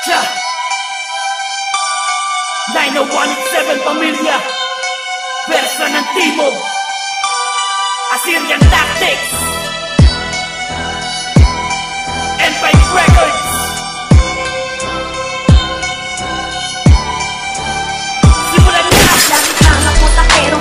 Ja 90187 Pamilya, Persa ng Timog, Assyrian Tactics, M5 Records. Simulan na! Lagi kang putakero,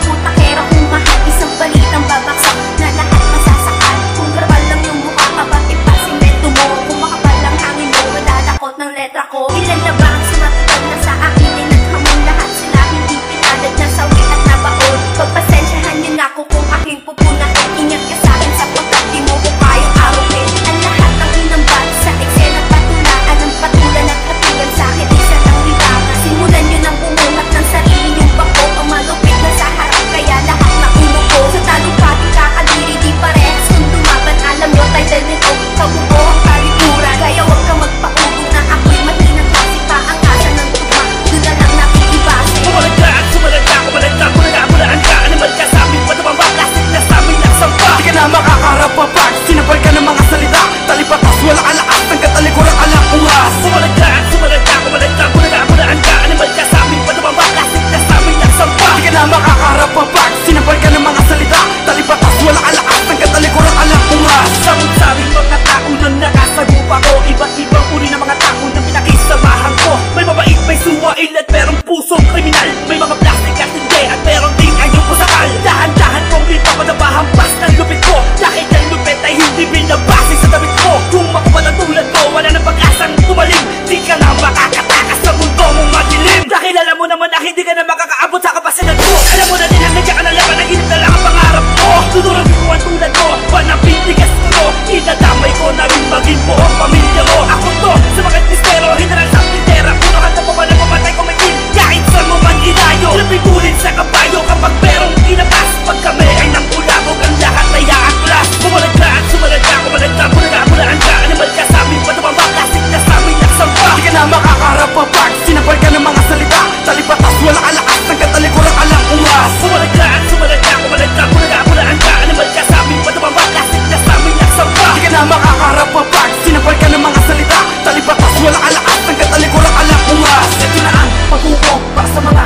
humahat isang balitang babaksak na lahat masasakal. Kung garbal lang yung mukha ka, bakit pa simento mo? Kung makapal lang hangin mo, madadakot ng letra ko. Ilan na ba ang sumatutal na sa akin? Ay naghamon lahat sila, hindi pinalad na sawi at nabaon. Pagpasensyahan niyo na ako kung aking pupunahin. Ingat ka sa akin sapagkat di mo ko kayang aruhin. Ang lahat ng inambat sa eksena patulaan ng patulan at hatulan sa akin isa ng libangan. Simulan niyo nang bumungat ng sarili niyong bako. Ang malupit na sa harap kaya lahat na umupo. Sa talumpating kakadiri di parehas kung tumaban. Alam niyo title nito, kabuo ang kalikuran. Kaya huwag ka magpaubog na ako'y mahinang klase pa ang asa ng tugma. Doon na lang natin ibase. Kumalagka at sumalagka, kumalagka, kulaan ka. Animal ka sa amin, patumamba, plastic na sa amin ang sampa. Di ka na makakarap pa pag sinabay ka ng mga salita. Talipatas, wala alaas, ng katalikuran alang ungas. Kumalagka at sumalagka, kumalagka, kulaan ka. Animal ka sa amin, patumamba, plastic na sa amin ang sampa. Di ka na makakarap pa pag sinabay ka ng mga salita. Talipatas, wala alaas, ng katalikuran alang ungas. Samot-sabing mga tao nang nakasagupa ko. Iba't ibang uri ng mga tao na pinakisamahan ko. May mabait, may suwail at merong pusong kriminal. May mga plastic at hindi at meron ding ayong pusakal. Dahan-dahan kong ipapadabahampas ng lupit ko. Dahil ang lupit ay hindi binabase sa damit ko. Kung makuha ng tulad ko, wala nang pag-asang tumalim. Di ka na makakatakas sa mundo mong madilim. Dahil alam mo naman na hindi ka na makakaabot sa kapasidad ko. Alam mo na din ang nandiyan ka na laban, ang init na lang ang pangarap ko. Tuturugin ko ang tulad ko, panapintigas ko. Idadamay ko na rin maging buong pamilya ko. Ako to, sa mga mistero, hinarang sa tindera. Puno ka na pumalang mamatay ko may kin. Kahit saan mo man ginayo, napigulit sa kabayo. Kapag merong kinabas, pag kami ay nang ulabog, ang lahat ay aaklas. Kumalagka at sumalagka, kumalagka, kulaan ka. Animal ka sa amin, patumamba, plastic na sa amin ang sampa. Di ka na makakarap pa pag sinabay ka ng mga salita. Talipatas, wala alaas, ng katalikuran alang ungas. Kumalagka at sumalagka, kumalagka, kulaan ka. Animal ka sa amin, patumamba, plastic na sa amin ang sampa. Di ka na makakarap pa pag sinabay ka ng mga salita. Talipatas, wala alaas, ng katalikuran alang ungas. Ito na ang pagkuko para sa mga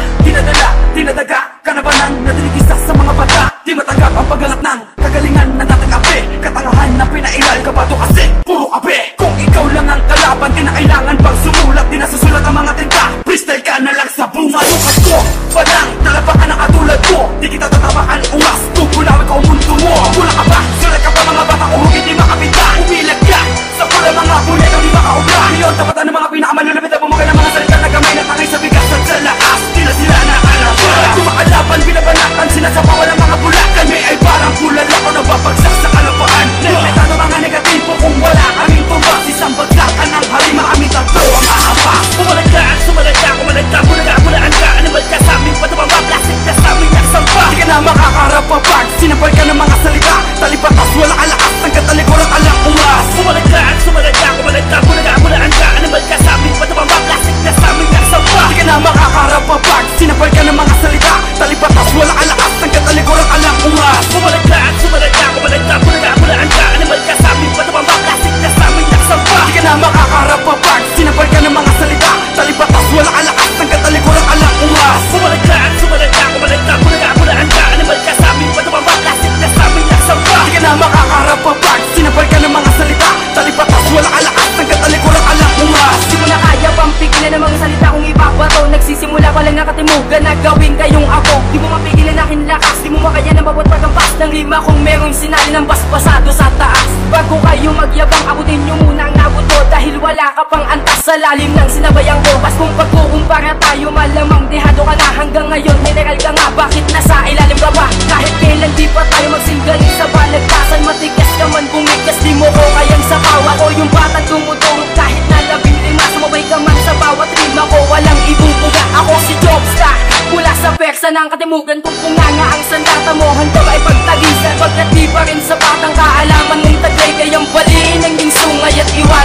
dinadaga ka na ba nang nadiligisa sa mga bata? Di matanggap ang pagganap ng kagalingan na natangapi. Katangahan na pinailal ka ba to kasi puro kape. Kung ikaw lang ang kalaban, di na kailangan pang sumulat. Di nasusulat ang mga tinta, freestyle ka na lang sa bunga. Lukas ko, padang nalabakan ang katulad ko. Di kita tatamaan ungas, tugulawin ko ang mundo mo. Wala ka ba? Sulat ka pa mga bata kung hindi makapita. Umilag ka sa pula mga buletang di makaubra. Ngayon, tapatan ng mga pinakamalulapit na bumagay ng mga salita na gamay na tangay sa bigas at sa lakas. Di na sila naalaban. Kumakalaban, binabanakan, sinasapawan ng mga bula. Kami ay parang kulal ako na babagsak sa kalapaan. Nagmetado mga negatibo kung wala kaming tumbas. Isang bagsakan ng halima, kami tatlo ang ahaba. Kumalagka at sumalagka, kumalagka, kulaan ka. Animal ka sa amin, patumamba, plastic na sa amin ang sampa. Di ka na makakarap pa pag sinabay ka ng mga salita. Talipatas, wala alaas, ng katalikuran alang ungas. Kumalagka at sumalagka, kumalagka, kulaan ka. Animal ka sa amin, patumamba, plastic na sa amin ang sampa. Di ka na makakarap pa pag sinabay ka ng mga salita. Talipatas, wala alaas, ng katalikuran alang ungas. Kumalagka at sumalagka, kumalagka, kulaan ka. Animal ka sa amin, patumamba, plastic na sa amin ang sampa. Di ka na makakarap pa pag sinabay ka ng mga salita. Talipatas, wala alaas, ng katalikuran alang ungas. Kumalagka at sumalagka, kumalagka, kulaan ka. Animal ka sa amin, patumamba, plastic na sa amin ang sampa. Di ka na makakarap pa pag sinabay ka ng mga salita. Talipatas, wala alaas, ng katalikuran alang ungas. Di mo na kaya pang pigilan ng mga salita kong ibabato. Nagsisimula pa lang nakatimugan na gawin kayong ako. Di mo mapigilan aking lakas, di mo makaya na bawat pagkampas ng lima kung merong sinali ng basbasado sa taas. Bago kayo magyabang, abutin nyo muna ang nabuto. Dahil wala ka pang antas sa lalim ng sinabayang ko. Pas kung pagkukumpara tayo, malamang dehado ka na. Hanggang ngayon, mineral ka nga, bakit nasa ilalim ka ba? Kahit kailan di pa tayo magsinggaling sa balagtasan. Matigas ka man bumigas, di mo ko kayang sapawa. O yung batang tumutulog kahit na 15. Sumabay ka man sa bawat rima ko, walang ibubuga. Ako si Jobstar, mula sa persa ng katimugan. Kung punganga ang sandata mo, handa ba ipagtagisan? Pagkat di pa rin sa batang kaalaman mong taglay. Kayang baliin ang iyong sungay at iwan